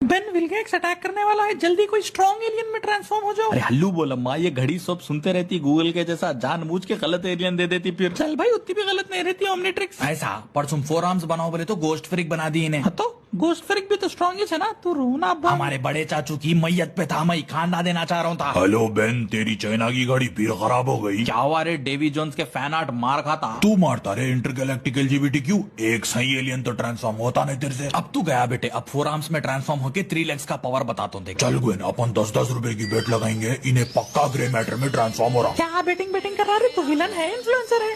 Ben will gets attack करने वाला है, जल्दी कोई स्ट्रॉन्ग एलियन में ट्रांसफॉर्म हो जाओ। अरे हल्लू बोला माँ, ये घड़ी सब सुनते रहती गूगल के जैसा, जानबूझ के गलत एलियन दे देती फिर। चल भाई उतनी भी गलत नहीं रहती ओमनीट्रिक्स। ऐसा पर तुम 4 आर्म्स बनाओ बोले तो गोस्ट फ्रिक बना दी इन्हें। हाँ तो गोस्ट फ्रिक भी तो स्ट्रॉन्गेस्ट है ना, तू रोना बंद। हमारे बड़े चाचू की मैयत पे था, मैं खाना देना चाह रहा था। हेलो बेन, तेरी चाइना की घड़ी फिर खराब हो गई। क्या हुआ रे, डेवी जोन्स के फैन आर्ट मार खाता। तू मारता रे इंटरगैलेक्टिक LGBTQ, एक सही एलियन तो ट्रांसफॉर्म होता नहीं तेरे से। अब तू गया बेटे, अब 4 आर्म्स में ट्रांसफॉर्म होके 3 लेग्स का पावर बताता हूँ देख। चल गुन, अपन 10-10 रुपए की बेट लगाएंगे, इन्हें पक्का ग्रे मैटर में ट्रांसफॉर्म हो रहा। क्या बेटिंग कर रहा है, तू विलन है इन्फ्लुएंसर है।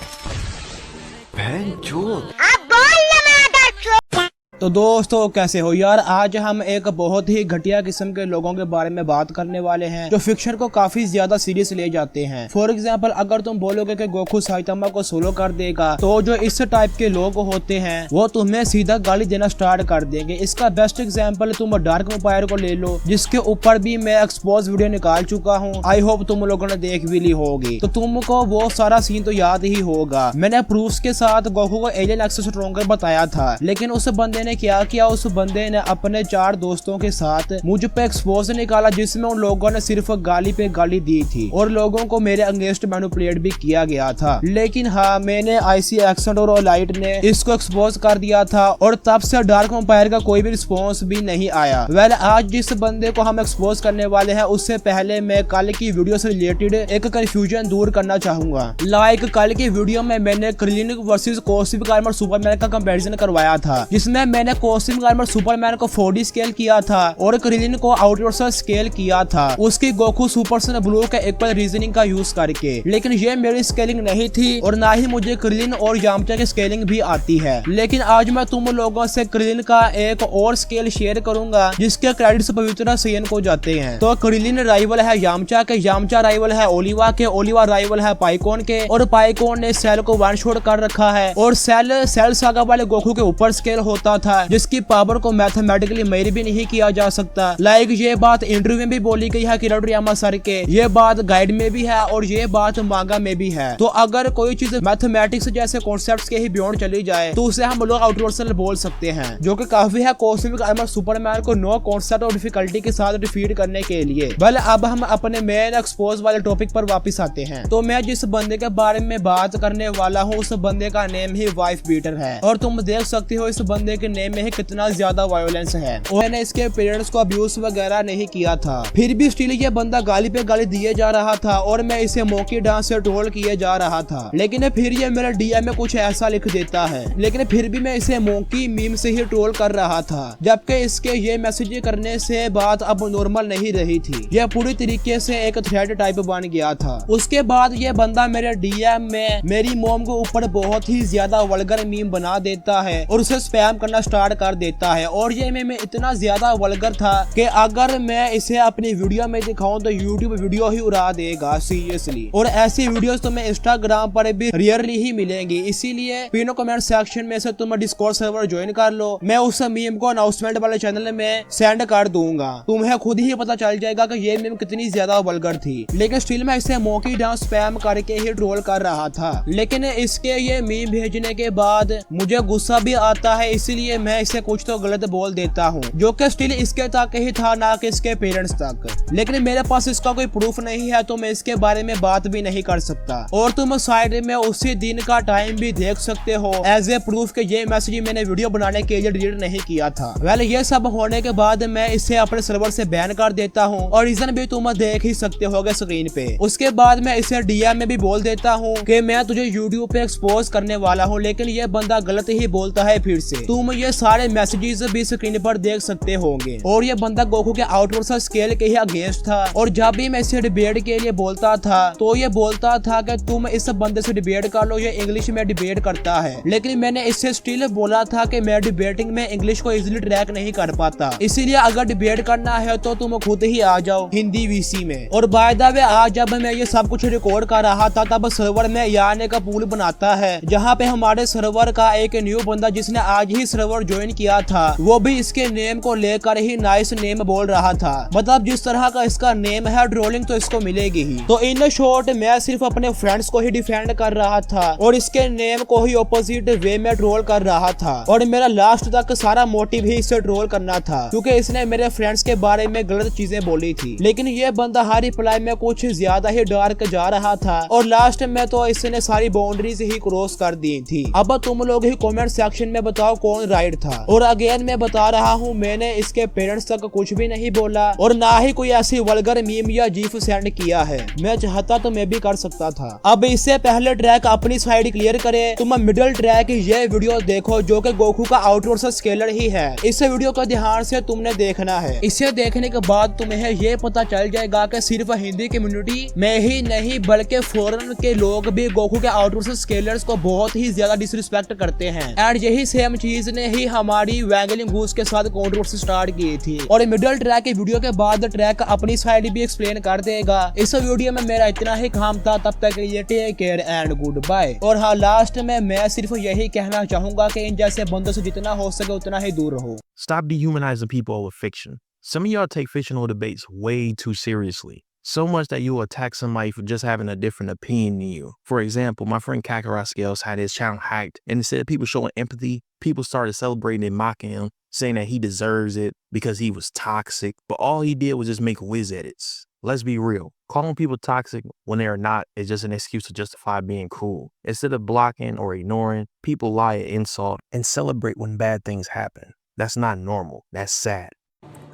तो दोस्तों कैसे हो यार, आज हम एक बहुत ही घटिया किस्म के लोगों के बारे में बात करने वाले हैं जो फिक्शन को काफी ज्यादा सीरियस ले जाते हैं। फॉर एग्जांपल, अगर तुम बोलोगे कि गोकू साइतामा को सोलो कर देगा तो जो इस टाइप के लोग होते हैं वो तुम्हें सीधा गाली देना स्टार्ट कर देंगे। इसका बेस्ट एग्जाम्पल तुम डार्क वेम्पायर को ले लो, जिसके ऊपर भी मैं एक्सपोज वीडियो निकाल चुका हूँ। आई होप तुम लोगों ने देख भी ली होगी, तो तुमको वो सारा सीन तो याद ही होगा। मैंने प्रूफ के साथ गोकू को एलियन एक्सेस स्ट्रॉन्गर बताया था, लेकिन उस बंदे ने क्या किया, उस बंदे ने अपने 4 दोस्तों के साथ मुझ पे एक्सपोज निकाला, जिसमें उन लोगों ने सिर्फ गाली पे गाली दी थी और लोगों को मेरे अगेंस्ट मैनिपुलेट भी किया गया था। लेकिन हाँ, मैंने आईसी एक्सेंट और लाइट ने इसको एक्सपोज कर दिया था और तब से डार्क वेम्पायर का कोई भी रिस्पॉन्स भी नहीं आया। वेल, आज जिस बंदे को हम एक्सपोज करने वाले हैं उससे पहले मैं कल की वीडियो से रिलेटेड एक कंफ्यूजन दूर करना चाहूंगा। लाइक कल की वीडियो में मैंने Krillin versus cosmic armour Superman का कंपैरिजन करवाया था, जिसमें मैंने कॉस्मिक आर्मर सुपरमैन को 4D स्केल किया था और क्रिलिन को आउटवर्ड स्केल किया था उसकी गोकू सुपरसन ब्लू के इक्वल रीजनिंग का यूज करके। लेकिन ये मेरी स्केलिंग नहीं थी और ना ही मुझे क्रिलिन और यामचा की स्केलिंग भी आती है। लेकिन आज मैं तुम लोगों से क्रिलिन का एक और स्केल शेयर करूंगा जिसके क्रेडिट्स पवित्र सेन को जाते हैं। तो क्रिलिन राइवल है यामचा के, यामचा राइवल है ओलिवा के, ओलिवा राइवल है पाइकोन के और पाइकोन ने सेल को वन शॉट कर रखा है और सेल सागा वाले गोकू के ऊपर स्केल होता था जिसकी पावर को मैथमेटिकली मेजर भी नहीं किया जा सकता। लाइक ये बात इंटरव्यू में भी बोली गई है किरण रियामा सर के, ये बात गाइड में भी है और ये बात मांगा में भी है। तो अगर कोई चीज मैथमेटिक्स जैसे कॉन्सेप्ट्स के ही बियॉन्ड चली जाए तो उसे हम लोग आउटवर्सल बोल सकते हैं, जो कि काफी है कॉस्मिक आर्मर सुपरमैन को नो कॉन्सेप्ट और डिफिकल्टी के साथ डिफीट करने के लिए। वेल, अब हम अपने मेन एक्सपोज वाले टॉपिक पर वापस आते हैं। तो मैं जिस बंदे के बारे में बात करने वाला हूँ उस बंदे का नेम ही वाइफ बीटर है और तुम देख सकते हो इस बंदे के नेम में कितना ज्यादा वायोलेंस है और मैंने इसके पेरेंट्स को अब्यूज वगैरह नहीं किया था, फिर भी स्टिल ये बंदा गाली पे गाली दिए जा रहा था और मैं इसे मौकी डांस से ट्रोल किए जा रहा था। लेकिन फिर ये मेरे डीएम में कुछ ऐसा लिख देता है, लेकिन फिर भी मैं इसे मौकी मीम से ही ट्रोल कर रहा था, जबकि इसके ये मैसेज करने से बात अब नॉर्मल नहीं रही थी, यह पूरी तरीके से एक थ्रेड टाइप बन गया था। उसके बाद ये बंदा मेरे डीएम में मेरी मोम के ऊपर बहुत ही ज्यादा वल्गर मीम बना देता है और उसे स्पैम करना स्टार्ट कर देता है और ये में इतना ज्यादा वल्गर था कि अगर मैं इसे अपनी वीडियो में दिखाऊं तो यूट्यूब वीडियो ही उड़ा देगा सीरियसली। और ऐसी वीडियोस तुम्हें इंस्टाग्राम पर भी रेयरली ही मिलेंगी, इसीलिए पिन कमेंट सेक्शन में से तुम डिस्कॉर्ड सर्वर ज्वाइन कर लो, मैं उस मीम को अनाउंसमेंट वाले चैनल में सेंड कर दूंगा, तुम्हें खुद ही पता चल जाएगा कि ये मीम कितनी ज्यादा वल्गर थी। लेकिन स्टिल मैं इसे मौकी डांस स्पैम करके ही ट्रोल कर रहा था। लेकिन इसके ये मीम भेजने के बाद मुझे गुस्सा भी आता है, इसीलिए मैं इसे कुछ तो गलत बोल देता हूँ, जो कि स्टिल इसके तक ही था, ना कि इसके पेरेंट्स तक। लेकिन मेरे पास इसका कोई प्रूफ नहीं है तो मैं इसके बारे में बात भी नहीं कर सकता। और तुम साइड में उसी दिन का टाइम भी देख सकते हो एज ए प्रूफ के ये मैसेज मैंने वीडियो बनाने के लिए डिलीट नहीं किया था। वेल, ये सब होने के बाद मैं इसे अपने सर्वर से बैन कर देता हूँ और रीजन भी तुम देख ही सकते हो स्क्रीन पे। उसके बाद मैं इसे डीएम में भी बोल देता हूँ कि मैं तुझे यूट्यूब पे एक्सपोज करने वाला हूँ, लेकिन ये बंदा गलत ही बोलता है। फिर से तुम ये सारे मैसेजेस भी स्क्रीन पर देख सकते होंगे और ये बंदा गोकू के आउटवर्ड स्केल के ही अगेंस्ट था और जब भी मैं इसे डिबेट के लिए बोलता था तो ये बोलता था कि तुम इस बंदे से डिबेट कर लो, ये इंग्लिश में डिबेट करता है। लेकिन मैंने इससे स्टिल बोला था कि मैं डिबेटिंग में इंग्लिश को इजीली ट्रैक नहीं कर पाता, इसीलिए अगर डिबेट करना है तो तुम खुद ही आ जाओ हिंदी वीसी में। और बाय द वे, आज जब मैं ये सब कुछ रिकॉर्ड कर रहा था तब सर्वर में याने का पूल बनाता है, जहाँ पे हमारे सर्वर का एक न्यू बंदा जिसने आज ही सर्वर सर्वर ज्वाइन किया था वो भी इसके नेम को लेकर ही नाइस नेम बोल रहा था। मतलब जिस तरह का इसका नेम है ट्रोलिंग तो इसको मिलेगी ही। तो इन शॉर्ट मैं सिर्फ अपने फ्रेंड्स को ही डिफेंड कर रहा था और इसके नेम को ही ऑपोजिट वे में ट्रोल कर रहा था और मेरा लास्ट तक सारा मोटिव ही इसे ट्रोल करना था क्योंकि इसने मेरे फ्रेंड्स के बारे में गलत चीजें बोली थी। लेकिन ये बंदा हर रिप्लाई में कुछ ज्यादा ही डार्क जा रहा था और लास्ट में तो इसने सारी बाउंड्रीज ही क्रॉस कर दी थी। अब तुम लोग ही कमेंट सेक्शन में बताओ कौन राइट था। और अगेन मैं बता रहा हूँ मैंने इसके पेरेंट्स तक कुछ भी नहीं बोला और ना ही कोई ऐसी वल्गर मीम या जीफ सेंड किया है। मैं चाहता तो मैं भी कर सकता था। अब इससे पहले ट्रैक अपनी साइड क्लियर करे तुम मिडिल ट्रैक ये वीडियो देखो जो कि गोकू का आउटवर्ड स्केलर ही है। इस वीडियो को ध्यान से तुमने देखना है। इसे देखने के बाद तुम्हें ये पता चल जाएगा कि सिर्फ हिंदी कम्युनिटी में ही नहीं बल्कि फॉरेन के लोग भी गोकू के आउटवर्ड स्केलर्स को बहुत ही ज्यादा डिसरिस्पेक्ट करते हैं। एंड यही सेम चीज ने ही हमारी वैंगलिंग गूस के साथ कंट्रोवर्सी स्टार्ट की थी। और मिडिल ट्रैक की वीडियो के बाद ट्रैक अपनी साइड भी एक्सप्लेन कर देगा। इस वीडियो में मेरा इतना ही काम था। तब तक के लिए take care and good bye. और हाँ लास्ट में मैं सिर्फ यही कहना चाहूंगा कि इन जैसे बंदों से जितना हो सके उतना ही दूर रहो। Stop dehumanizing people over fiction. Some of y'all take fictional debates way too seriously. So much that you attack somebody for just having a different opinion than you. For example, my friend Kakarot Scales had his channel hacked, and instead of people showing empathy, people started celebrating and mocking him, saying that he deserves it because he was toxic. But all he did was just make whiz edits. Let's be real. Calling people toxic when they are not is just an excuse to justify being cruel. Instead of blocking or ignoring, people lie and insult and celebrate when bad things happen. That's not normal. That's sad.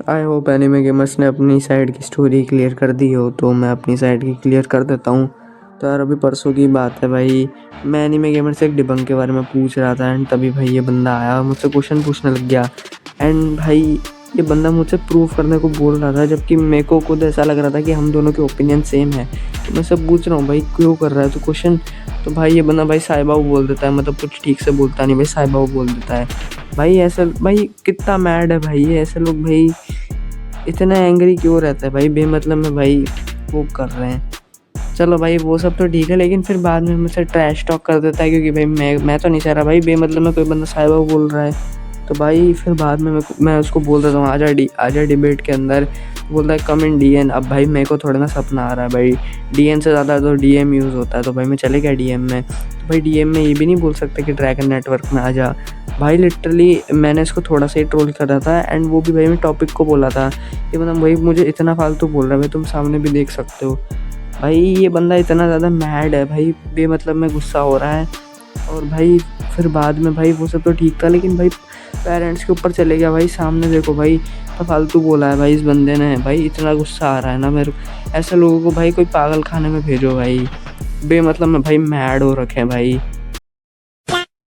I hope anime gamers ने अपनी side की story clear कर दी हो, तो मैं अपनी side की clear कर देता हूँ। तो यार अभी परसों की बात है भाई, मैं एनिमे गेमर से एक डिबंक के बारे में पूछ रहा था एंड तभी भाई ये बंदा आया और मुझसे क्वेश्चन पूछने लग गया। एंड भाई ये बंदा मुझसे प्रूव करने को बोल रहा था जबकि मेरे को खुद ऐसा लग रहा था कि हम दोनों के ओपिनियन सेम है। तो मैं सब पूछ रहा हूँ भाई क्यों कर रहा है तो क्वेश्चन। तो भाई ये बंदा भाई साहिबाऊ बोल देता है, मतलब कुछ ठीक से बोलता नहीं भाई, साहिबाऊ बोल देता है भाई। ऐसा भाई कितना मैड है भाई ये, ऐसे लोग भाई इतना एंग्री क्यों रहता है भाई, बेमतलब में भाई वो कर रहे हैं। चलो भाई वो सब तो ठीक है, लेकिन फिर बाद में मुझसे ट्रैश टॉक कर देता है क्योंकि भाई मैं तो नहीं चाह रहा भाई, बेमतलब में कोई बंदा साहिबाऊ बोल रहा है। तो भाई फिर बाद में मैं उसको बोल देता हूँ आजा डिबेट के अंदर। बोलता है कम इन डीएन। अब भाई मेरे को थोड़ा ना सपना आ रहा है भाई, डीएन से ज़्यादा तो डीएम यूज़ होता है। तो भाई मैं चले गया डीएम में। तो भाई डीएम में ये भी नहीं बोल सकते कि ड्रैगन नेटवर्क में आ जा। भाई लिटरली मैंने इसको थोड़ा सा ही ट्रोल करा था एंड वो भी भाई मैं टॉपिक को बोला था कि मतलब भाई मुझे इतना फालतू बोल रहा है भाई, तुम सामने भी देख सकते हो। भाई ये बंदा इतना ज़्यादा मैड है भाई, बेमतलब में गुस्सा हो रहा है। और भाई फिर बाद में भाई वो सब तो ठीक था, लेकिन भाई पेरेंट्स के ऊपर चले गया भाई। सामने देखो भाई तो फालतू बोला है भाई इस बंदे ने। भाई इतना गुस्सा आ रहा है ना मेरे, ऐसे लोगों को भाई कोई पागल खाने में भेजो भाई, बेमतलब में भाई मैड हो रखे हैं भाई।